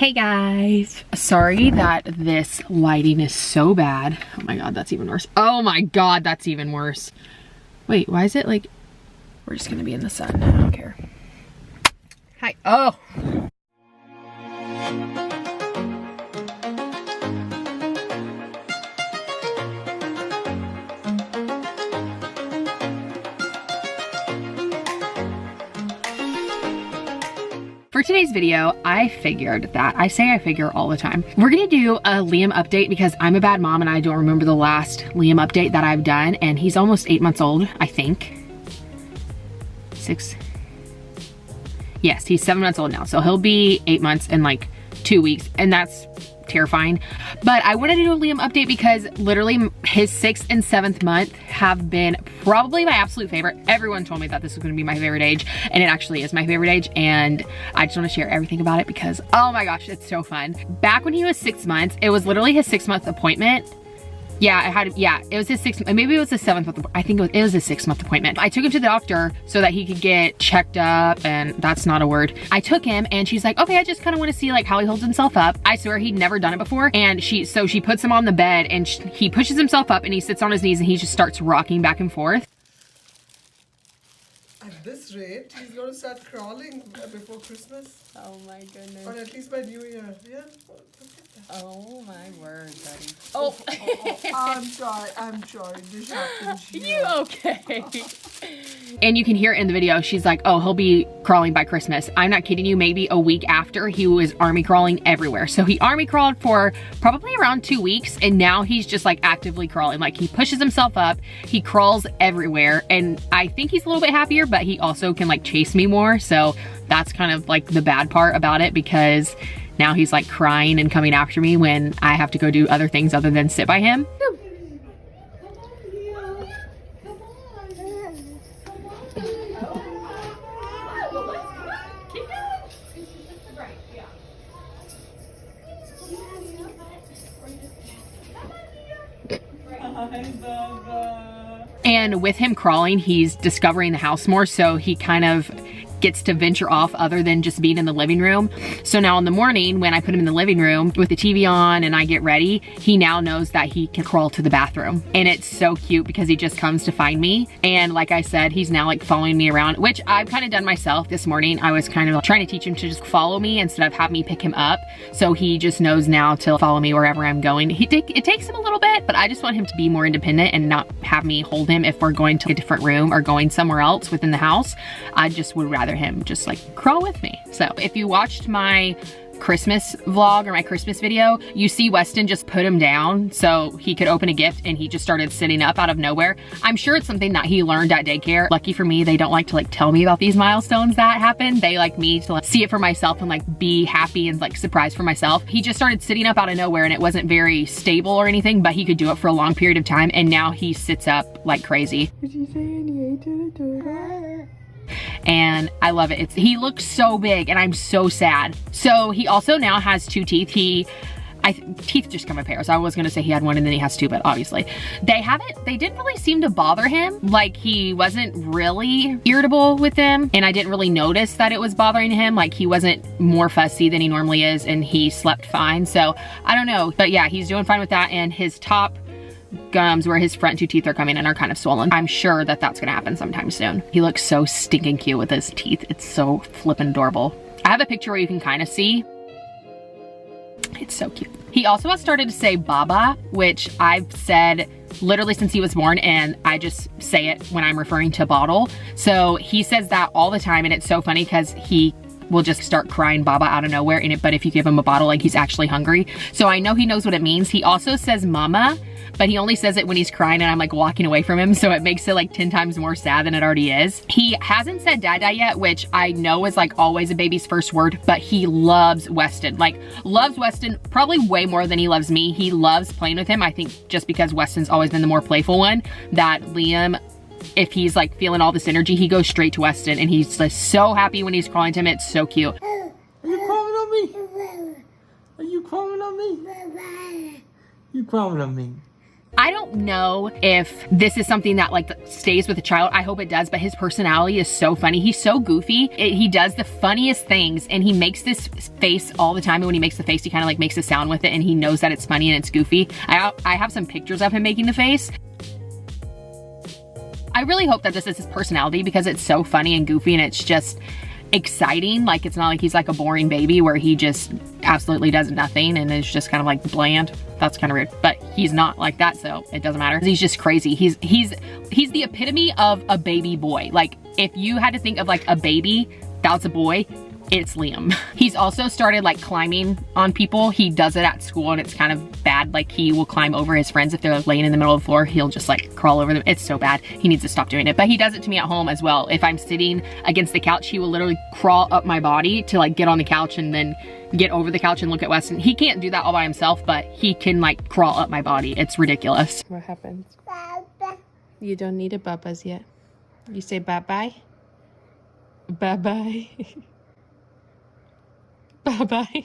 Hey guys, sorry that this lighting is so bad. Oh my god, that's even worse. Oh my god, that's even worse. Wait, why is it like, we're just gonna be in the sun, I don't care. Hi. Oh. For today's video, I figured that, I figure all the time. We're gonna do a Liam update because I'm a bad mom and I don't remember the last Liam update that I've done, and he's almost 8 months old, I think. 6. Yes, he's 7 months old now, so he'll be 8 months in like 2 weeks, and that's terrifying. But I wanted to do a Liam update because literally his 6th and 7th month have been probably my absolute favorite. Everyone told me that this was gonna be my favorite age, and it actually is my favorite age, and I just wanna share everything about it because, oh my gosh, it's so fun. Back when he was 6 months, it was literally his 6-month appointment. Yeah, it was his 6th, maybe it was his 7th month, I think it was his 6-month appointment. I took him to the doctor so that he could get checked up, and that's not a word. I took him and she's like, okay, I just kind of want to see like how he holds himself up. I swear he'd never done it before. And she puts him on the bed and he pushes himself up and he sits on his knees and he just starts rocking back and forth. At this rate, he's going to start crawling before Christmas. Oh my goodness. Or at least by New Year. Yeah. Oh my word, buddy. Oh, I'm sorry. This happened to You okay? And you can hear in the video, she's like, oh, he'll be crawling by Christmas. I'm not kidding you, maybe a week after, he was army crawling everywhere. So he army crawled for probably around 2 weeks, and now he's just like actively crawling. Like he pushes himself up, he crawls everywhere, and I think he's a little bit happier, but he also can like chase me more. So that's kind of like the bad part about it, because now he's like crying and coming after me when I have to go do other things other than sit by him. And with him crawling, he's discovering the house more, so he kind of gets to venture off other than just being in the living room. So now in the morning when I put him in the living room with the TV on and I get ready, he now knows that he can crawl to the bathroom. And it's so cute because he just comes to find me. And like I said, he's now like following me around, which I've kind of done myself this morning. I was kind of trying to teach him to just follow me instead of have me pick him up. So he just knows now to follow me wherever I'm going. It takes him a little bit, but I just want him to be more independent and not have me hold him if we're going to a different room or going somewhere else within the house. I just would rather him just like crawl with me. So if you watched my Christmas vlog or my Christmas video, you see Weston just put him down so he could open a gift, and he just started sitting up out of nowhere. I'm sure it's something that he learned at daycare. Lucky for me, they don't like to like tell me about these milestones that happen. They like me to like see it for myself and like be happy and like surprised for myself. He just started sitting up out of nowhere, and it wasn't very stable or anything, but he could do it for a long period of time, and now he sits up like crazy. Did you say he ate it? And I love it. He looks so big, and I'm so sad. So he also now has 2 teeth. Teeth just come in pairs. I was gonna say he had 1 and then he has 2, but obviously they didn't really seem to bother him. Like he wasn't really irritable with them, and I didn't really notice that it was bothering him. Like he wasn't more fussy than he normally is, and he slept fine. So I don't know, but yeah, he's doing fine with that. And his top gums where his front 2 teeth are coming in are kind of swollen. I'm sure that that's gonna happen sometime soon. He looks so stinking cute with his teeth. It's so flippin' adorable. I have a picture where you can kind of see. It's so cute. He also has started to say Baba, which I've said literally since he was born, and I just say it when I'm referring to bottle. So he says that all the time, and it's so funny because he will just start crying Baba out of nowhere in it, but if you give him a bottle, like he's actually hungry. So I know he knows what it means. He also says mama, but he only says it when he's crying and I'm like walking away from him, so it makes it like 10 times more sad than it already is. He hasn't said dada yet, which I know is like always a baby's first word, but he loves Weston. Like loves Weston probably way more than he loves me. He loves playing with him. I think just because Weston's always been the more playful one, that Liam, if he's like feeling all this energy, he goes straight to Weston, and he's just so happy when he's crawling to him. It's so cute. Are you crawling on me? Are you crawling on me? You crawling on me? I don't know if this is something that like stays with a child. I hope it does, but his personality is so funny. He's so goofy. He does the funniest things, and he makes this face all the time. And when he makes the face, he kind of like makes a sound with it, and he knows that it's funny and it's goofy. I have some pictures of him making the face. I really hope that this is his personality because it's so funny and goofy, and it's just exciting. Like, it's not like he's like a boring baby where he just absolutely does nothing and is just kind of like bland. That's kind of weird, but he's not like that, so it doesn't matter. He's just crazy. He's the epitome of a baby boy. Like, if you had to think of like a baby that's a boy, it's Liam. He's also started like climbing on people. He does it at school and it's kind of bad. Like, he will climb over his friends if they're laying in the middle of the floor. He'll just like crawl over them. It's so bad. He needs to stop doing it. But he does it to me at home as well. If I'm sitting against the couch, he will literally crawl up my body to like get on the couch and then get over the couch and look at Weston. He can't do that all by himself, but he can like crawl up my body. It's ridiculous. What happens? Baba. You don't need a babas yet. You say bye-bye. Bye-bye. Bye-bye.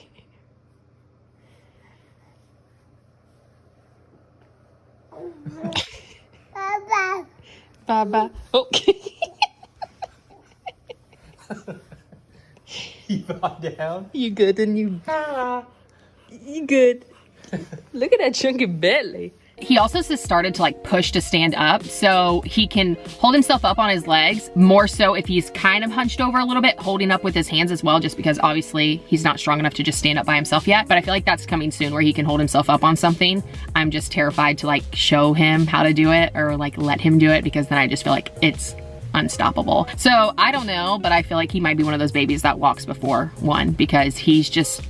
Bye-bye. Bye-bye. Okay. You fall down? You good and you... You good. Look at that chunky belly. He also just started to like push to stand up, so he can hold himself up on his legs, more so if he's kind of hunched over a little bit, holding up with his hands as well, just because obviously he's not strong enough to just stand up by himself yet. But I feel like that's coming soon where he can hold himself up on something. I'm just terrified to like show him how to do it or like let him do it, because then I just feel like it's unstoppable. So I don't know, but I feel like he might be one of those babies that walks before one, because he's just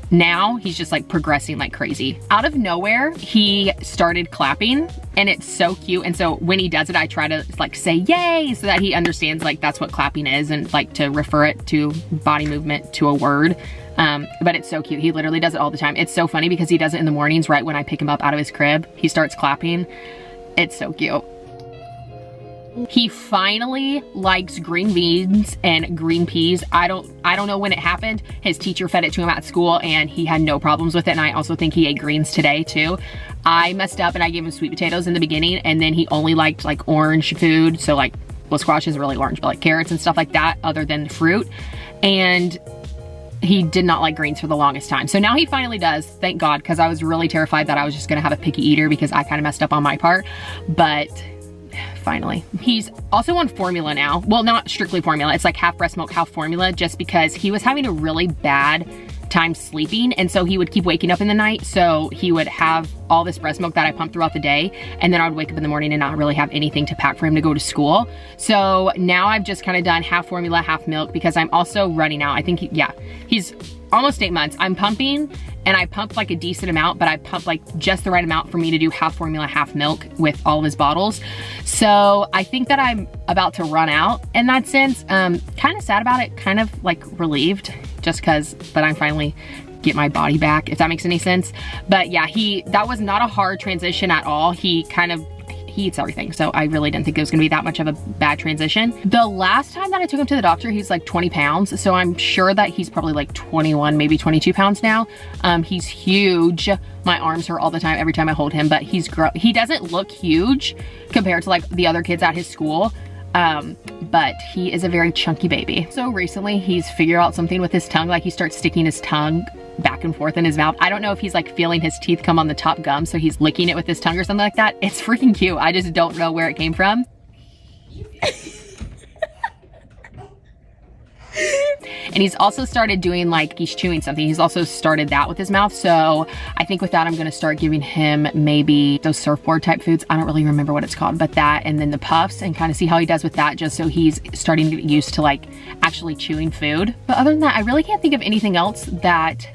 like progressing like crazy. Out of nowhere, he started clapping, and it's so cute. And so when he does it, I try to like say yay, so that he understands like that's what clapping is, and like to refer it to body movement to a word. But it's so cute. He literally does it all the time. It's so funny because he does it in the mornings right when I pick him up out of his crib. He starts clapping. It's so cute. He finally likes green beans and green peas. I don't know when it happened. His teacher fed it to him at school and he had no problems with it. And I also think he ate greens today too. I messed up and I gave him sweet potatoes in the beginning, and then he only liked like orange food. So like, well, squash isn't really orange, but like carrots and stuff like that other than fruit. And he did not like greens for the longest time. So now he finally does, thank God, because I was really terrified that I was just gonna have a picky eater because I kind of messed up on my part. But finally. He's also on formula now. Well, not strictly formula. It's like half breast milk, half formula, just because he was having a really bad time sleeping. And so he would keep waking up in the night. So he would have all this breast milk that I pumped throughout the day. And then I would wake up in the morning and not really have anything to pack for him to go to school. So now I've just kind of done half formula, half milk, because I'm also running out. I think, he's almost 8 months. I'm pumping, and I pump like a decent amount, but I pump like just the right amount for me to do half formula, half milk with all of his bottles. So I think that I'm about to run out in that sense. Kind of sad about it, kind of like relieved, just because, but I'm finally get my body back, if that makes any sense. But yeah, that was not a hard transition at all. He eats everything. So I really didn't think it was gonna be that much of a bad transition. The last time that I took him to the doctor, he's like 20 pounds. So I'm sure that he's probably like 21, maybe 22 pounds now. He's huge. My arms hurt all the time every time I hold him, but he doesn't look huge compared to like the other kids at his school. But he is a very chunky baby. So recently he's figured out something with his tongue. Like, he starts sticking his tongue back and forth in his mouth. I don't know if he's like feeling his teeth come on the top gum, so he's licking it with his tongue or something like that. It's freaking cute. I just don't know where it came from. And he's also started doing like, he's chewing something. He's also started that with his mouth. So I think with that, I'm gonna start giving him maybe those surfboard type foods. I don't really remember what it's called, but that, and then the puffs, and kind of see how he does with that, just so he's starting to get used to like actually chewing food. But other than that, I really can't think of anything else that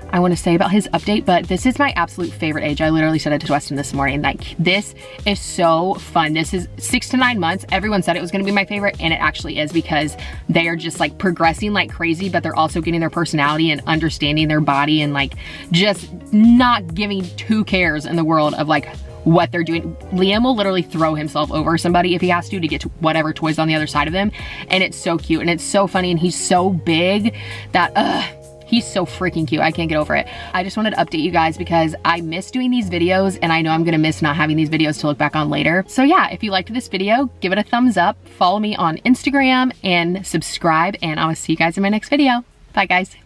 I want to say about his update, but this is my absolute favorite age. I literally said it to Weston this morning, like, this is so fun. This is 6 to 9 months. Everyone said it was going to be my favorite, and it actually is, because they are just like progressing like crazy, but they're also getting their personality and understanding their body, and like just not giving 2 cares in the world of like what they're doing. Liam will literally throw himself over somebody if he has to get to whatever toys on the other side of him, and it's so cute and it's so funny, and he's so big that He's so freaking cute. I can't get over it. I just wanted to update you guys because I miss doing these videos and I know I'm gonna miss not having these videos to look back on later. So yeah, if you liked this video, give it a thumbs up, follow me on Instagram and subscribe, and I will see you guys in my next video. Bye guys.